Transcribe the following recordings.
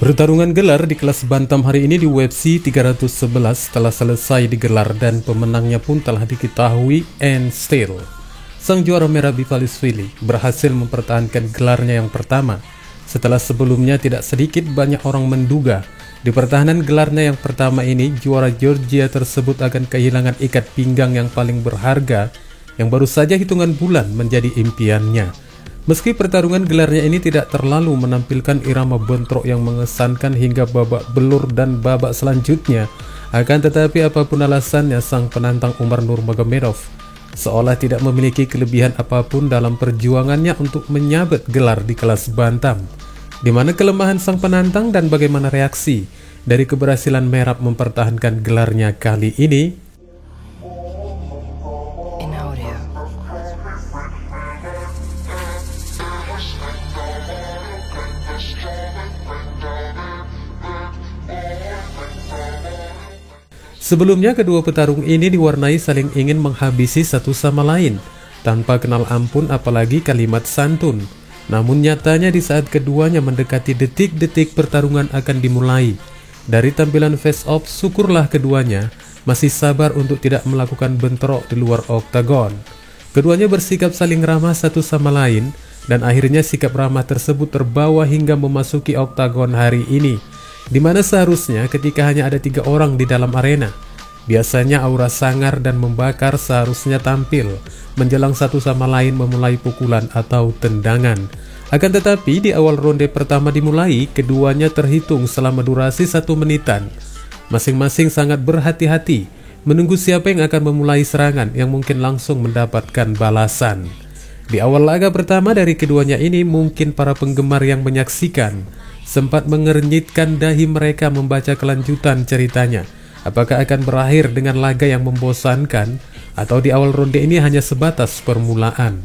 Pertarungan gelar di kelas bantam hari ini di UFC 311 telah selesai digelar dan pemenangnya pun telah diketahui. And still, sang juara merah Bivalishvili berhasil mempertahankan gelarnya yang pertama setelah sebelumnya tidak sedikit banyak orang menduga di pertahanan gelarnya yang pertama ini juara Georgia tersebut akan kehilangan ikat pinggang yang paling berharga yang baru saja hitungan bulan menjadi impiannya. Meski pertarungan gelarnya ini tidak terlalu menampilkan irama bentrok yang mengesankan hingga babak belur dan babak selanjutnya, akan tetapi apapun alasannya sang penantang Umar Nurmagomedov seolah tidak memiliki kelebihan apapun dalam perjuangannya untuk menyabet gelar di kelas bantam. Di mana kelemahan sang penantang dan bagaimana reaksi dari keberhasilan Merab mempertahankan gelarnya kali ini? Sebelumnya kedua petarung ini diwarnai saling ingin menghabisi satu sama lain tanpa kenal ampun apalagi kalimat santun. Namun nyatanya di saat keduanya mendekati detik-detik pertarungan akan dimulai, dari tampilan face off syukurlah keduanya masih sabar untuk tidak melakukan bentrok di luar oktagon. Keduanya bersikap saling ramah satu sama lain dan akhirnya sikap ramah tersebut terbawa hingga memasuki oktagon hari ini, di mana seharusnya ketika hanya ada 3 orang di dalam arena, biasanya aura sangar dan membakar seharusnya tampil menjelang satu sama lain memulai pukulan atau tendangan. Akan tetapi di awal ronde pertama dimulai, keduanya terhitung selama durasi 1 menitan. Masing-masing sangat berhati-hati menunggu siapa yang akan memulai serangan yang mungkin langsung mendapatkan balasan. Di awal laga pertama dari keduanya ini, mungkin para penggemar yang menyaksikan sempat mengernyitkan dahi mereka membaca kelanjutan ceritanya. Apakah akan berakhir dengan laga yang membosankan atau di awal ronde ini hanya sebatas permulaan?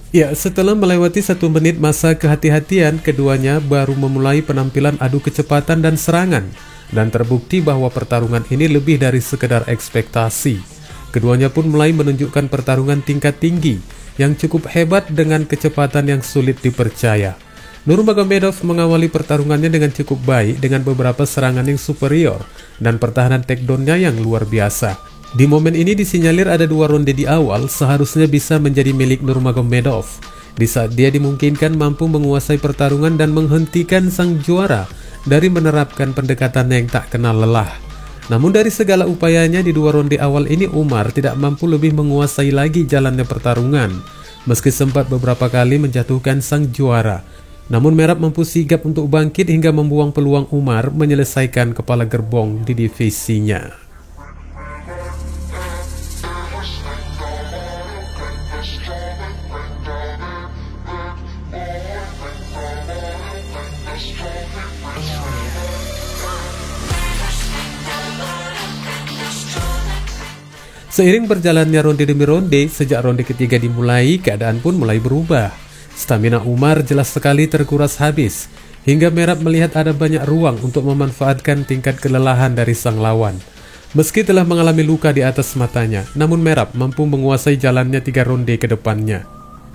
Ya, setelah melewati 1 menit masa kehati-hatian, keduanya baru memulai penampilan adu kecepatan dan serangan, dan terbukti bahwa pertarungan ini lebih dari sekedar ekspektasi. Keduanya pun mulai menunjukkan pertarungan tingkat tinggi yang cukup hebat dengan kecepatan yang sulit dipercaya. Nurmagomedov mengawali pertarungannya dengan cukup baik dengan beberapa serangan yang superior dan pertahanan takedown-nya yang luar biasa. Di momen ini disinyalir ada 2 ronde di awal seharusnya bisa menjadi milik Nurmagomedov, di saat dia dimungkinkan mampu menguasai pertarungan dan menghentikan sang juara dari menerapkan pendekatan yang tak kenal lelah. Namun dari segala upayanya di 2 ronde awal ini, Umar tidak mampu lebih menguasai lagi jalannya pertarungan, meski sempat beberapa kali menjatuhkan sang juara. Namun Merab mampu sigap untuk bangkit hingga membuang peluang Umar menyelesaikan kepala gerbong di divisinya. Seiring berjalannya ronde demi ronde, sejak ronde ketiga dimulai, keadaan pun mulai berubah. Stamina Umar jelas sekali terkuras habis, hingga Merab melihat ada banyak ruang untuk memanfaatkan tingkat kelelahan dari sang lawan. Meski telah mengalami luka di atas matanya, namun Merab mampu menguasai jalannya 3 ronde ke depannya.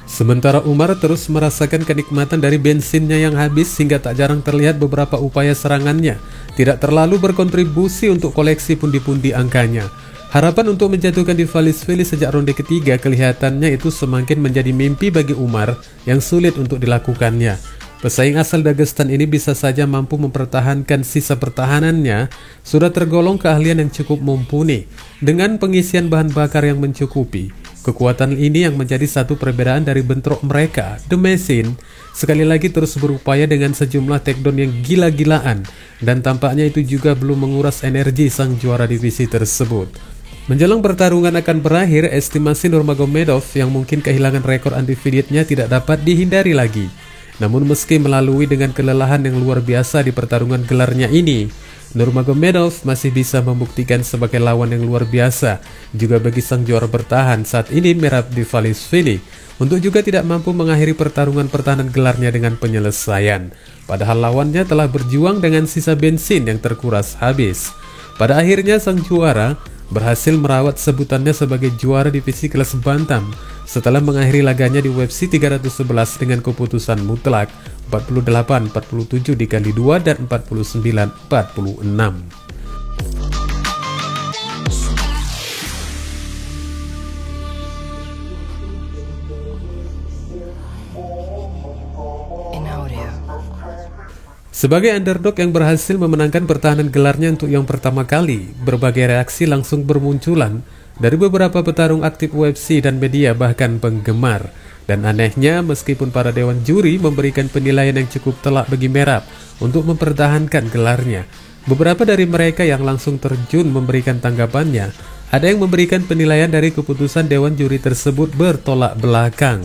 Sementara Umar terus merasakan kenikmatan dari bensinnya yang habis hingga tak jarang terlihat beberapa upaya serangannya tidak terlalu berkontribusi untuk koleksi pundi-pundi angkanya. Harapan untuk menjatuhkan Bivalishvili sejak ronde ketiga kelihatannya itu semakin menjadi mimpi bagi Umar yang sulit untuk dilakukannya. Pesaing asal Dagestan ini bisa saja mampu mempertahankan sisa pertahanannya, sudah tergolong keahlian yang cukup mumpuni. Dengan pengisian bahan bakar yang mencukupi, kekuatan ini yang menjadi satu perbedaan dari bentrok mereka. The Machine sekali lagi terus berupaya dengan sejumlah takedown yang gila-gilaan, dan tampaknya itu juga belum menguras energi sang juara divisi tersebut. Menjelang pertarungan akan berakhir, estimasi Nurmagomedov yang mungkin kehilangan rekor undefeated-nya tidak dapat dihindari lagi. Namun meski melalui dengan kelelahan yang luar biasa di pertarungan gelarnya ini, Nurmagomedov masih bisa membuktikan sebagai lawan yang luar biasa juga bagi sang juara bertahan saat ini Merab Bivalishvili untuk juga tidak mampu mengakhiri pertarungan pertahanan gelarnya dengan penyelesaian. Padahal lawannya telah berjuang dengan sisa bensin yang terkuras habis. Pada akhirnya sang juara berhasil merawat sebutannya sebagai juara divisi kelas bantam setelah mengakhiri laganya di UFC 311 dengan keputusan mutlak 48-47 dikali 2 dan 49-46. Sebagai underdog yang berhasil memenangkan pertahanan gelarnya untuk yang pertama kali, berbagai reaksi langsung bermunculan dari beberapa petarung aktif UFC dan media bahkan penggemar. Dan anehnya, meskipun para dewan juri memberikan penilaian yang cukup telak bagi Merab untuk mempertahankan gelarnya, beberapa dari mereka yang langsung terjun memberikan tanggapannya, ada yang memberikan penilaian dari keputusan dewan juri tersebut bertolak belakang.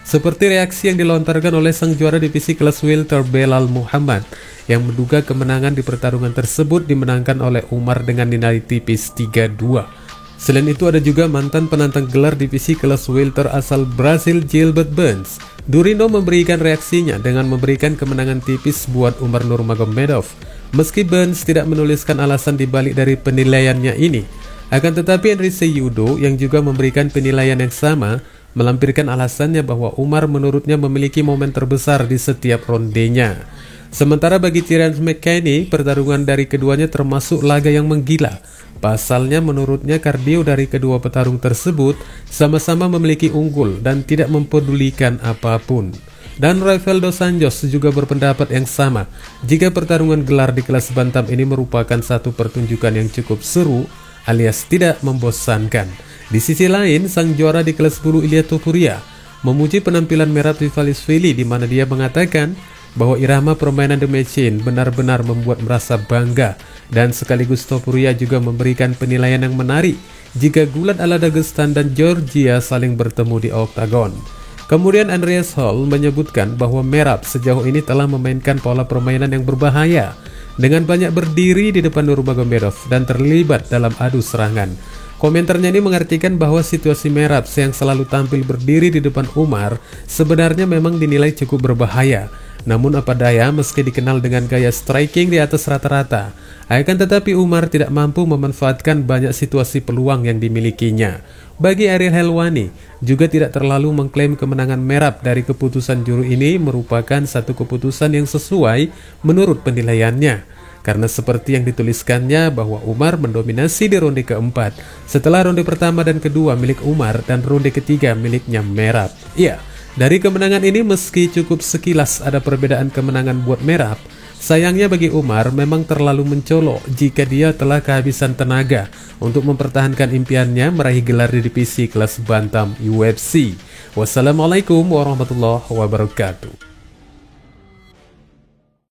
Seperti reaksi yang dilontarkan oleh sang juara divisi kelas welter Belal Muhammad yang menduga kemenangan di pertarungan tersebut dimenangkan oleh Umar dengan nilai tipis 3-2. Selain itu ada juga mantan penantang gelar divisi kelas welter asal Brasil Gilbert Burns. Durino memberikan reaksinya dengan memberikan kemenangan tipis buat Umar Nurmagomedov. Meski Burns tidak menuliskan alasan dibalik dari penilaiannya ini, akan tetapi Henry Cejudo yang juga memberikan penilaian yang sama melampirkan alasannya bahwa Umar menurutnya memiliki momen terbesar di setiap rondenya. Sementara bagi Terence McKinney, pertarungan dari keduanya termasuk laga yang menggila. Pasalnya menurutnya kardio dari kedua petarung tersebut sama-sama memiliki unggul dan tidak mempedulikan apapun. Dan Rafael dos Anjos juga berpendapat yang sama jika pertarungan gelar di kelas bantam ini merupakan satu pertunjukan yang cukup seru alias tidak membosankan. Di sisi lain, sang juara di kelas bulu Ilia Topuria memuji penampilan Merab Dvalishvili, di mana dia mengatakan bahwa irama permainan The Machine benar-benar membuat merasa bangga, dan sekaligus Topuria juga memberikan penilaian yang menarik jika Gulat ala Dagestan dan Georgia saling bertemu di oktagon. Kemudian Andreas Hall menyebutkan bahwa Merab sejauh ini telah memainkan pola permainan yang berbahaya dengan banyak berdiri di depan Nurmagomedov dan terlibat dalam adu serangan. Komentarnya ini mengartikan bahwa situasi Merab yang selalu tampil berdiri di depan Umar sebenarnya memang dinilai cukup berbahaya. Namun apa daya, meski dikenal dengan gaya striking di atas rata-rata, akan tetapi Umar tidak mampu memanfaatkan banyak situasi peluang yang dimilikinya. Bagi Ariel Helwani, juga tidak terlalu mengklaim kemenangan Merab dari keputusan juru ini merupakan satu keputusan yang sesuai menurut penilaiannya. Karena seperti yang dituliskannya bahwa Umar mendominasi di ronde keempat, setelah ronde pertama dan kedua milik Umar dan ronde ketiga miliknya Merab. Iya, dari kemenangan ini meski cukup sekilas ada perbedaan kemenangan buat Merab, sayangnya bagi Umar memang terlalu mencolok jika dia telah kehabisan tenaga untuk mempertahankan impiannya meraih gelar di divisi kelas bantam UFC. Wassalamualaikum warahmatullahi wabarakatuh.